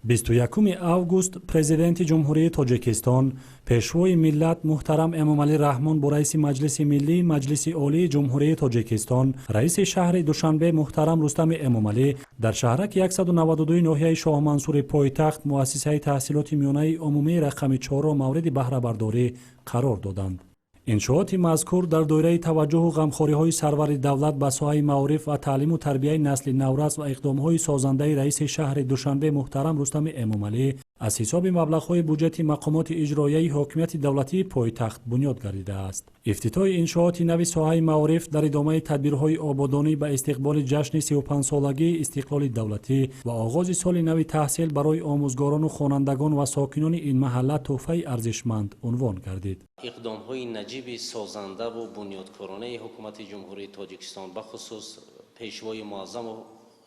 21 август президенти ҷумҳурии Тоҷикистон пешвои миллат муҳтарам Эмомалӣ Раҳмон бо раиси Маҷлиси Миллии Маҷлиси Олии Ҷумҳурии Тоҷикистон, раиси шаҳри Душанбе муҳтарам Рустами Эмомалӣ дар шаҳраки 192 ноҳияи Шоҳмансури пойтахт муассисаи таҳсилоти миёнаи умумии рақами 4-ро мавриди баҳрабардорӣ қарор доданд. иншооти мазкур дар доираи таваҷҷуҳу ғамхориҳои сарвари давлат ба соҳаи маориф ва таълиму тарбияи насли наврас ва иқдомҳои созандаи раиси шаҳри Душанбе муҳтарам Рустами Эмомалӣ аз ҳисоби маблағҳои буҷети мақомоти иҷроияи ҳокимияти давлатии пойтахт бунёд гардидааст. ифтитоҳи иншооти нави соҳаи маориф дар идомаи тадбирҳои ободонӣ ба истиқболи ҷашни 35-солагии истиқлоли давлатӣ ва оғози соли нави таҳсил барои омӯзгорону хонандагон ва сокинони ин маҳалла тӯҳфаи арзишманд унвон гардид. иқдомҳои наҷиби созандаву бунёдкоронаи ҳукумати ҷумҳурии Тоҷикистон бахусус пешвои муаззаму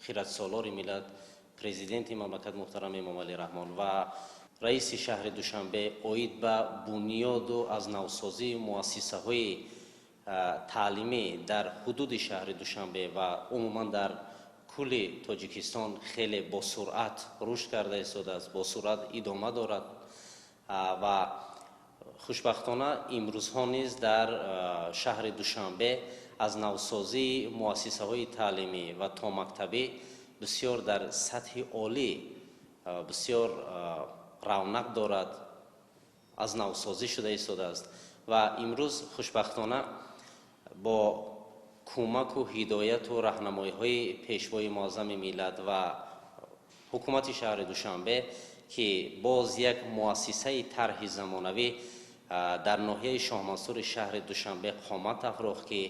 хиратсолори миллат президенти мамлакат муҳтарам Эмомалӣ Раҳмон ва раиси шаҳри Душанбе оид ба бунёду аз навсозии муассисаҳои таълимӣ дар ҳудуди шаҳри Душанбе ва умуман дар кулли Тоҷикистон хеле босуръат рушд карда истодааст, босуръат идома дорад ва хушбахтона имрӯзҳо низ дар шаҳри Душанбе аз навсозии муассисаҳои таълимӣ ва томактабӣ бисёр дар сатҳи олӣ бисёр равнақ дорад, аз навсозӣ шуда истодааст ва имрӯз хушбахтона бо кӯмаку ҳидояту раҳнамоиҳои пешвои муаззами миллат ва ҳукумати шаҳри Душанбе ки боз як муассисаи тарҳи замонавӣ дар ноҳияи Шоҳмансури шаҳри Душанбе қомат афрохт ки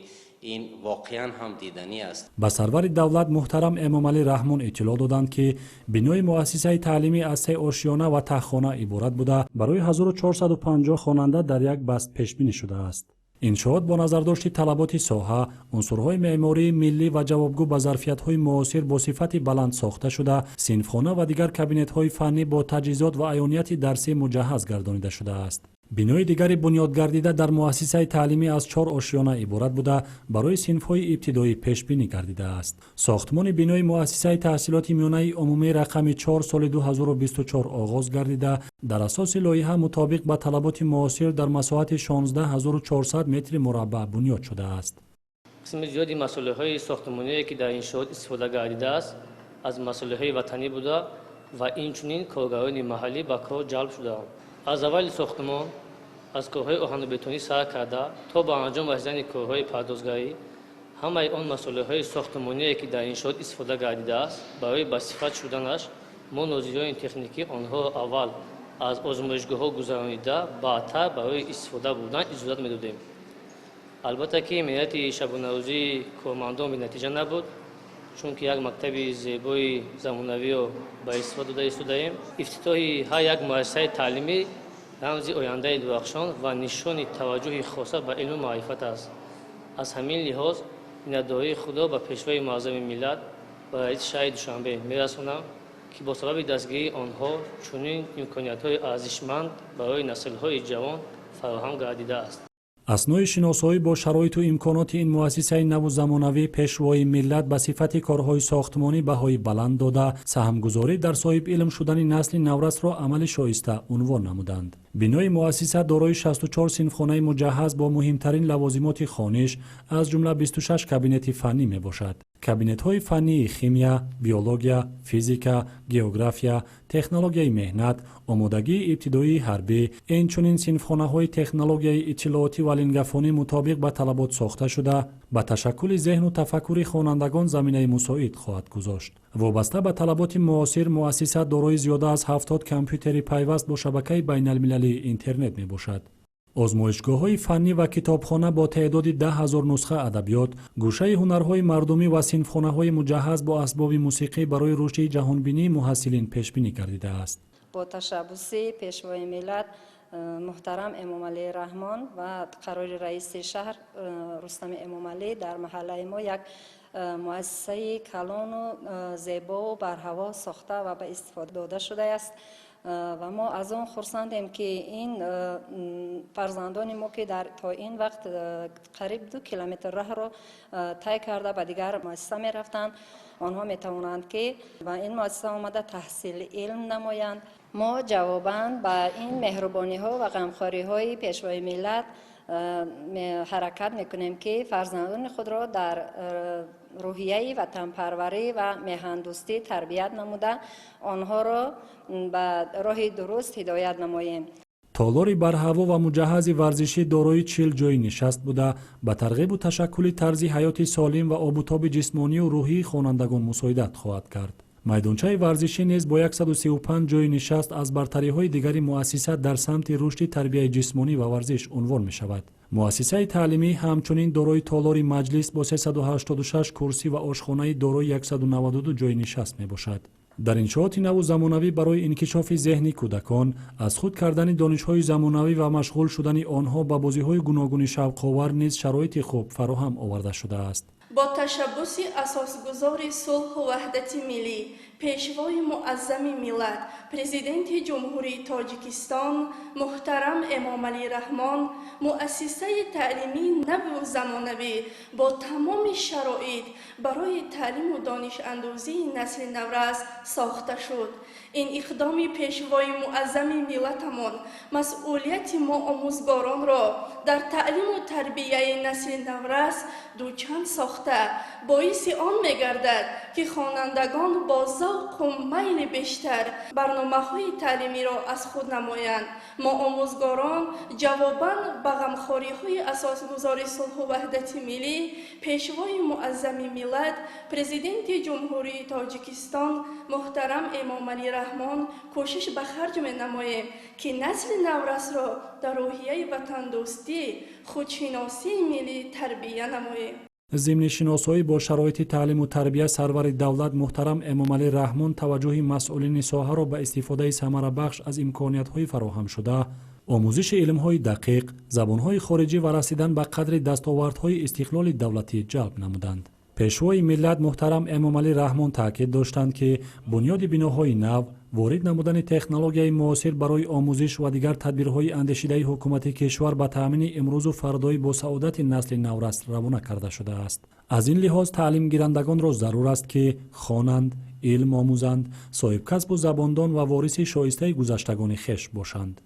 ин воқеан ҳам диданӣ аст. ба сарвари давлат муҳтарам Эмомалӣ Раҳмон иттилоъ доданд ки бинои муассисаи таълимӣ аз 3 ошёна ва таххона иборат буда барои 1450 хонанда дар як баст пешбинӣ шудааст. иншоот бо назардошти талаботи соҳа, унсурҳои меъмории миллӣ ва ҷавобгӯ ба зарфиятҳои муосир бо сифати баланд сохта шуда, синфхона ва дигар кабинетҳои фаннӣ бо таҷҳизот ва аёнияти дарсӣ муҷаҳҳаз гардонида шудааст. бинои дигари бунёдгардида дар муассисаи таълимӣ аз 4 ошёна иборат буда барои синфҳои ибтидоӣ пешбинӣ гардидааст. сохтмони бинои муассисаи таҳсилоти миёнаи умумии рақами 4 соли 2024 оғоз гардида дар асоси лоиҳа мутобиқ ба талаботи муосир дар масоҳати 16400 метри мураббаъ бунёд шудааст. қисми зиёди масъулияҳои сохтмоние ки дар иншоот истифода гардидааст аз масъулияҳои ватанӣ буда ва инчунин коргарони маҳаллӣ ба кор ҷалб шудаанд. аз аввали сохтмон аз корҳои оҳанубетонӣ сар карда то ба анҷом расидани корҳои пардозгарӣ ҳамаи он масъулияҳои сохтмоние ки дар иншоот истифода гардидааст барои ба сифат шуданаш мо нозирони техникӣ онҳоро аввал аз озмоишгоҳҳо гузаронида баъдтар барои истифода бурдан иҷозат медодем. албатта ки меҳнати шабонарӯзии кормандон бенатиҷа набуд, чунки як мактаби зебои замонавиро ба истифода дода истодаем. ифтитоҳи ҳар як муассисаи таълимӣ рамзи ояндаи дурахшон ва нишони таваҷҷӯҳи хоса ба илму маърифат аст. аз ҳамин лиҳоз миннатдории худро ба пешвои муаззами миллат ва раиси шаҳри Душанбе мерасонам ки бо сабаби дастгирии онҳо чунин имкониятҳои арзишманд барои наслҳои ҷавон фароҳам гардидааст. аснои шиносоӣ бо шароиту имконоти ин муассисаи наву замонавӣ пешвои миллат ба сифати корҳои сохтмонӣ баҳои баланд дода, саҳмгузорӣ дар соҳибилм шудани насли наврасро амали шоиста унвон намуданд. бинои муассиса дорои 64 синфхонаи муҷаҳҳаз бо муҳимтарин лавозимоти хониш аз ҷумла 26 кабинети фаннӣ мебошад. кабинетҳои фаннии химия, биология, физика, география, технологияи меҳнат, омодагии ибтидоии ҳарбӣ, инчунин синфхонаҳои технологияи иттилоотӣ ва лингафонӣ мутобиқ ба талабот сохта шуда, ба ташаккули зеҳну тафаккури хонандагон заминаи мусоид хоҳад гузошт. вобаста ба талаботи муосир муассиса дорои зиёда аз 70 компютери пайваст бо шабакаи байналмилалии интернет мебошад. озмоишгоҳҳои фаннӣ ва китобхона бо теъдоди 10 000 нусха адабиёт, гӯшаи ҳунарҳои мардумӣ ва синфхонаҳои муҷаҳҳаз бо асбоби мусиқӣ барои рушди ҷаҳонбинии муҳассилин пешбинӣ гардидааст. бо ташаббуси пешвои миллат муҳтарам Эмомалӣ Раҳмон ва қарори раиси шаҳр Рустами Эмомалӣ дар маҳаллаи мо як مؤسسه کلان و زیبا و برهوا ساخته و به استفاده داده شده است و ما از آن خرسندیم که این فرزندان ما که تا این وقت قریب 2 کیلومتر راه را طی کرده به دیگر مؤسسه می رفتند، آنها می توانند که به این مؤسسه آمده تحصیل علم نمایند. ما جواباً به این مهربانی ها و غمخواری های پیشوای ملت حرکت میکنیم که فرزندان خود را در روحیه وطن پروری و میهندوستی تربیت نموده آنها را به راه درست هدایت نماییم. تالاری برهوا و مجهز ورزشی دارای 40 جای نشست بوده به ترغیب و تشکل طرز حیات سالم و آب و تاب جسمانی و روحی خوانندگان مساعدت خواهد کرد. میدانچه ورزشی نیز با 135 جای نشست از برتری‌های دیگر مؤسسه در سمت رشد تربیت جسمانی و ورزش عنوان می شود. مؤسسه تعلیمی همچنین دارای تالاری مجلس با 386 کرسی و آشخانه دارای 192 جای نشست می باشد. در انشاءات نو و زمانوی برای انکشاف ذهنی کودکان از خود کردن دانش‌های زمانوی و مشغول شدن آنها به بازی‌های گوناگون شوق‌آور نیز شرایط خوب فراهم آورده شده است. با تشبث اساسگذار صلح و وحدت ملی، پیشوای معظم ملت، پرزیدنت جمهوری تاجیکستان محترم امامعلی رحمان، مؤسسه تعلیمی نو و زمانوی با تمام شرایط برای تعلیم و دانش اندوزی نسل نورس ساخته شد. این اقدام پیشوای معظم ملتمان مسئولیت ما آموزگاران را در تعلیم و تربیت نسل نورس دوچند ساخته باعث آن می‌گردد که خوانندگان با ذوق و میل بیشتر برنامه‌های تعلیمی را از خود نمایند. ما آموزگاران جواباً به غمخوری‌های اساسگذار صلح و وحدت ملی، پیشوای معظم ملت، پرزیدنت جمهوری تاجیکستان محترم امامعلی رحمان کوشش به خرج می‌نماییم که نسل نورس را در روحیه وطن دوستی، خودشناسی ملی تربیت نماییم. ضمن شناسایی با شرایط تعلیم و تربیت سرور دولت محترم امامعلی رحمان توجه مسئولین ساحه را به استفاده ثمره بخش از امکانیت‌های فراهم شده، آموزش علم‌های دقیق، زبان‌های خارجی و رسیدن به قدر دستاوردهای استقلال دولتی جلب نمودند. پیشوای ملت محترم امامعلی رحمان تاکید داشتند که بنیاد بناهای نو، وارد نمودن تکنولوژی معاصر برای آموزش و دیگر تدبیرهای اندیشیده حکومت کشور به تامین امروز و فردای با سعادت نسل نورس روانه کرده شده است. از این لحاظ تعلیم گیرندگان را ضرور است که خوانند، علم آموزند، صاحب کسب و زباندان و وارث شایسته گذشتگان خویش باشند.